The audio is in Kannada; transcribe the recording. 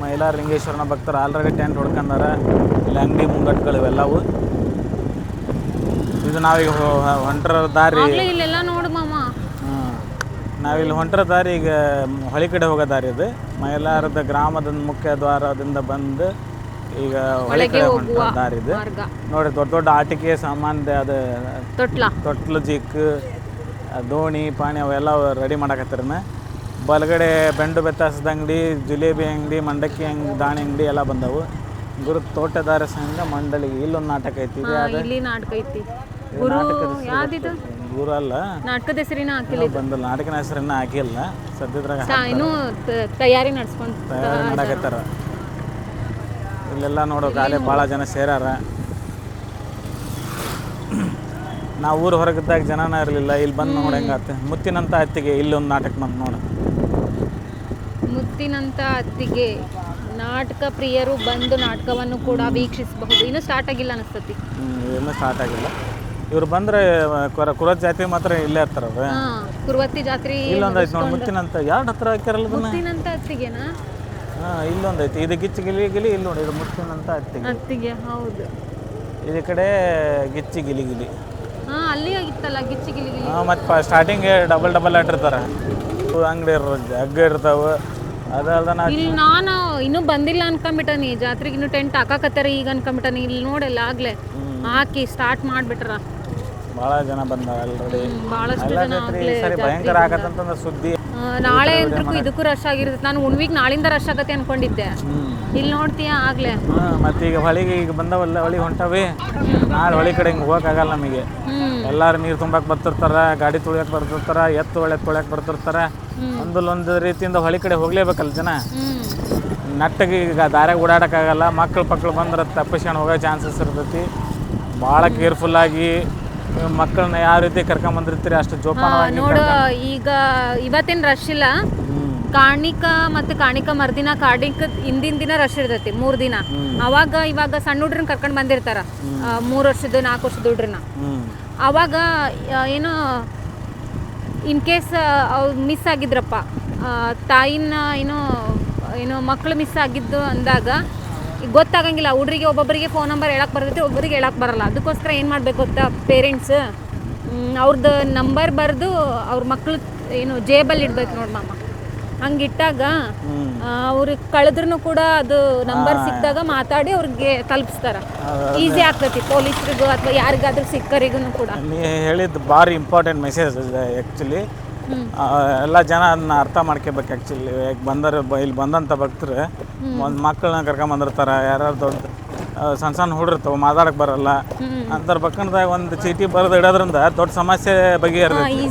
ಮೈಲಾರ ಲಿಂಗೇಶ್ವರನ ಭಕ್ತರು ಆಲ್ರೆಡಿ ಟೆಂಟ್ ಹೊಡ್ಕೊಂಡಾರ. ಇಲ್ಲಿ ಅಂಗಡಿ ಮುಂಗಟ್ಟುಗಳು ಇವೆಲ್ಲವು. ಇದು ನಾವೀಗ ಹೊಂಟರ ದಾರಿ. ಇಲ್ಲೆಲ್ಲ ನೋಡು ಮಾಮ. ನಾವಿಲ್ಲಿ ಹೊಂಟರ ದಾರಿ ಈಗ ಹೊಳಿ ಕಡೆ ಹೋಗೋ ದಾರಿ ಇದು. ಮೈಲಾರದ ಗ್ರಾಮದ ಮುಖ್ಯ ದ್ವಾರದಿಂದ ಬಂದು ಈಗ ಹೊಳಿ ಕಡೆ ಹೊಂಟರ ದಾರಿ ಇದು. ನೋಡಿ ದೊಡ್ಡ ದೊಡ್ಡ ಆಟಿಕೆ ಸಾಮಾನ್ಯ ಅದು ತೊಟ್ಲು ಜಿಕ್ ದೋಣಿ ಪಾಣಿ ಅವೆಲ್ಲ ರೆಡಿ ಮಾಡಕತ್ತಾರನ. ಬಲಗಡೆ ಬೆಂಡು ಬೆತ್ತಾಸದ ಅಂಗಡಿ, ಜಿಲೇಬಿ ಅಂಗಡಿ, ಮಂಡಕ್ಕಿ ಅಂಗಡಿ, ದಾಣಿ ಅಂಗಡಿ ಎಲ್ಲ ಬಂದವು. ಗುರು ತೋಟದಾರ ಸಂಘ ಮಂಡಳಿ ಇಲ್ಲೊಂದು ನಾಟಕ ಐತಿ. ನಾಟಕ ಐತಿ ಗುರು ಅಲ್ಲ, ನಾಟಕದ ಹೆಸರಿನ ಹಾಕಿಲ್ಲ. ಬಂದಲ್ಲ, ನಾಟಕದ ಹೆಸರನ್ನ ಹಾಕಿಲ್ಲ ಸದ್ಯದ್ರಾಗ. ತಯಾರಿ ನಡ್ಸ್ಕೊಂಡ್ ಮಾಡಕತ್ತಾರ. ಇಲ್ಲೆಲ್ಲ ನೋಡೋ ಕಾಲೇ ಭಾಳ ಜನ ಸೇರಾರ. ನಾವು ಊರು ಹೊರಗಿದ್ದಾಗ ಜನನ ಇರಲಿಲ್ಲ. ಇಲ್ಲಿ ಬಂದು ನೋಡಂಗಾತ. ಮುತ್ತಿನಂತ ಅತ್ತಿಗೆ ಇಲ್ಲೊಂದು ನಾಟಕ ಬಂದು ನೋಡ. ಮುತ್ತಿನಂತ ಅತ್ತಿಗೆ ನಾಟಕ ಪ್ರಿಯರು ಬಂದು ನಾಟಕವನ್ನು ಕೂಡ ವೀಕ್ಷಿಸಬಹುದು. ಇನ್ನೂ ಸ್ಟಾರ್ಟ್ ಆಗಿಲ್ಲ ಅನಿಸ್ತತಿ. ಇನ್ನೂ ಸ್ಟಾರ್ಟ್ ಆಗಿಲ್ಲ. ಇವ್ರು ಬಂದ್ರೆ ಕುರತ್ ಜಾತಿ ಮಾತ್ರ ಇಲ್ಲೇ ಇರ್ತಾರ. ಕುರುವತ್ತಿ ಜಾತ್ರೆ ಇಲ್ಲೊಂದು ಐತಿ ನೋಡಿ, ಮುತ್ತಿನಂತ. ಎರಡು ಹತ್ರ ಹಾಕ್ಯಾರಲ್ಲ ಮುತ್ತಿನಂತ ಅತ್ತಿಗೆನಾ? ಇಲ್ಲೊಂದು ಐತಿ. ಇದು ಗಿಚ್ಚಿ ಗಿಲಿ ಇಲ್ಲಿ ನೋಡಿ, ಇದು ಮುತ್ತಿನಂತ ಅತ್ತಿಗೆ. ಹೌದು, ಈ ಕಡೆ ಗಿಚ್ಚಿ ಗಿಲಿ ಗಿಲಿ. ಅಲ್ಲಿ ಆಗಿತ್ತಲ್ಲ ಗಿಚ್ಚಿ ಗಿಲಿ ಗಿಲಿ. ಮತ್ತು ಸ್ಟಾರ್ಟಿಂಗ್ ಡಬಲ್ ಇಟ್ಟಿರ್ತಾರೆ. ಅಂಗಡಿ ಹಗ್ಗ ಇರ್ತಾವೆ. ಅದಲ್ದ ಇಲ್ಲಿ ನಾನು ಇನ್ನೂ ಬಂದಿಲ್ಲ ಅನ್ಕೊಂಬಿಟ್ಟನಿ. ಜಾತ್ರೆಗೆ ಇನ್ನೂ ಟೆಂಟ್ ಹಾಕಾಕತ್ತಾರ ಈಗ ಅನ್ಕೊಂಬಿಟ್ಟನಿ. ಇಲ್ಲಿ ನೋಡೆಲ್ಲ ಆಗ್ಲೇ ಹಾಕಿ ಸ್ಟಾರ್ಟ್ ಮಾಡ್ಬಿಟ್ರ. ಭಾಳ ಜನ ಬಂದ ಆಲ್ರೆಡಿ. ಭಾಳಷ್ಟು ಜನ ಭಯಂಕರ ಆಗತ್ತಂತ ಸುದ್ದಿ. ನಾಳೆ ಅಂದ್ರೂ ಇದಕ್ಕೂ ರಶ್ ಆಗಿರುತ್ತೆ. ನಾನು ಉಣ್ವಿಗೆ ನಾಳಿಂದ ರಶ್ ಆಗತ್ತೆ ಅನ್ಕೊಂಡಿದ್ದೆ. ಇಲ್ಲಿ ನೋಡ್ತೀಯ ಆಗ್ಲೇ. ಮತ್ತೆ ಈಗ ಹೊಳಿಗೆ ಈಗ ಬಂದವಲ್ಲ, ಹೊಳಿ ಹೊಂಟವಿ. ನಾಳೆ ಹೊಳಿ ಕಡೆ ಹಿಂಗೆ ಹೋಗಕ್ಕಾಗಲ್ಲ ನಮಗೆ. ಎಲ್ಲಾರು ನೀರು ತುಂಬಕ್ಕೆ ಬರ್ತಿರ್ತಾರ, ಗಾಡಿ ತುಳಿಯಕ್ಕೆ ಬರ್ತಿರ್ತಾರ, ಎತ್ತು ಒಳ್ಳೆ ತೊಳ್ಯಕ್ಕೆ ಬರ್ತಿರ್ತಾರ. ಒಂದು ರೀತಿಯಿಂದ ಹೊಳಿ ಕಡೆ ಹೋಗ್ಲೇಬೇಕಲ್ಲ ಜನ. ನಟ್ಟಗೆ ಈಗ ದಾರ್ಯಾಗ ಓಡಾಡೋಕ್ಕಾಗಲ್ಲ. ಮಕ್ಕಳು ಬಂದ್ರೆ ತಪ್ಪಿಸ್ಕೊಂಡು ಹೋಗೋ ಚಾನ್ಸಸ್ ಇರ್ತೈತಿ. ಭಾಳ ಕೇರ್ಫುಲ್ಲಾಗಿ ಮಕ್ಕಳನ್ನ ಯಾವ ರೀತಿ ಕರ್ಕೊಂಬಂದಿರ್ತೀರಿ ಅಷ್ಟು ಜೋಪಾನವಾಗಿ ನೋಡು. ಈಗ ಇವತ್ತೇನು ರಶ್ ಇಲ್ಲ. ಕಾಣಿಕ ಮತ್ತು ಕಾಣಿಕ ಮರ್ದಿನ, ಕಾಣಿಕ ಹಿಂದಿನ ದಿನ ರಶ್ ಇರ್ತೈತಿ 3 ದಿನ. ಇವಾಗ ಸಣ್ಣ ಹುಡ್ರನ್ನ ಕರ್ಕೊಂಡು ಬಂದಿರ್ತಾರ, 3 ವರ್ಷದ 4 ವರ್ಷದ ಹುಡ್ರನ್ನ. ಅವಾಗ ಏನೋ ಇನ್ ಕೇಸ್ ಅವ್ರು ಮಿಸ್ ಆಗಿದ್ರಪ್ಪ, ತಾಯಿನ ಏನೋ ಮಕ್ಕಳು ಮಿಸ್ ಆಗಿದ್ದು ಅಂದಾಗ ಈಗ ಗೊತ್ತಾಗಂಗಿಲ್ಲ. ಹುಡ್ರಿಗೆ ಒಬ್ಬೊಬ್ಬರಿಗೆ ಫೋನ್ ನಂಬರ್ ಹೇಳಕ್ಕೆ ಬರ್ತೈತಿ, ಒಬ್ಬರಿಗೆ ಹೇಳಕ್ಕೆ ಬರಲ್ಲ. ಅದಕ್ಕೋಸ್ಕರ ಏನು ಮಾಡಬೇಕು ಗೊತ್ತಾ, ಪೇರೆಂಟ್ಸ್ ಅವ್ರದ್ದು ನಂಬರ್ ಬರೆದು ಅವ್ರ ಮಕ್ಳು ಜೇಬಲ್ಲಿ ಇಡ್ಬೇಕು ನೋಡಿ ಮಾಮ. ಹಂಗಿಟ್ಟಾಗ ಅವ್ರಿಗೆ ಕಳೆದ್ರೂ ಕೂಡ ಅದು ನಂಬರ್ ಸಿಕ್ಕಿದಾಗ ಮಾತಾಡಿ ಅವ್ರಿಗೆ ತಲುಪಿಸ್ತಾರ. ಈಸಿ ಆಗ್ತೈತಿ ಪೊಲೀಸರಿಗೂ ಅಥವಾ ಯಾರಿಗಾದ್ರೂ ಸಿಕ್ಕರಿಗೂ ಕೂಡ. ನೀ ಹೇಳಿದ್ದು ಭಾರಿ ಇಂಪಾರ್ಟೆಂಟ್ ಮೆಸೇಜ್ ಆ್ಯಕ್ಚುಲಿ. ಎಲ್ಲ ಜನ ಅದನ್ನ ಅರ್ಥ ಮಾಡ್ಕೋಬೇಕು. ಆ್ಯಕ್ಚುಲಿ ಇಲ್ಲಿ ಬಂದಂಥ ಭಕ್ತರು ಒಂದು ಮಕ್ಕಳನ್ನ ಕರ್ಕೊಂಬಂದಿರ್ತಾರೆ. ಯಾರು ದೊಡ್ಡ ಸಣ್ಣ ಹುಡುಗಿರ್ತಾವೆ, ಮಾತಾಡಕ್ಕೆ ಬರಲ್ಲ. ಅಂಥವ್ರ ಪಕ್ಕದಾಗ ಒಂದು ಚೀಟಿ ಬರೆದು ಇಡೋದ್ರಿಂದ ದೊಡ್ಡ ಸಮಸ್ಯೆ ಬಗೆಹರಿತೈತಿ.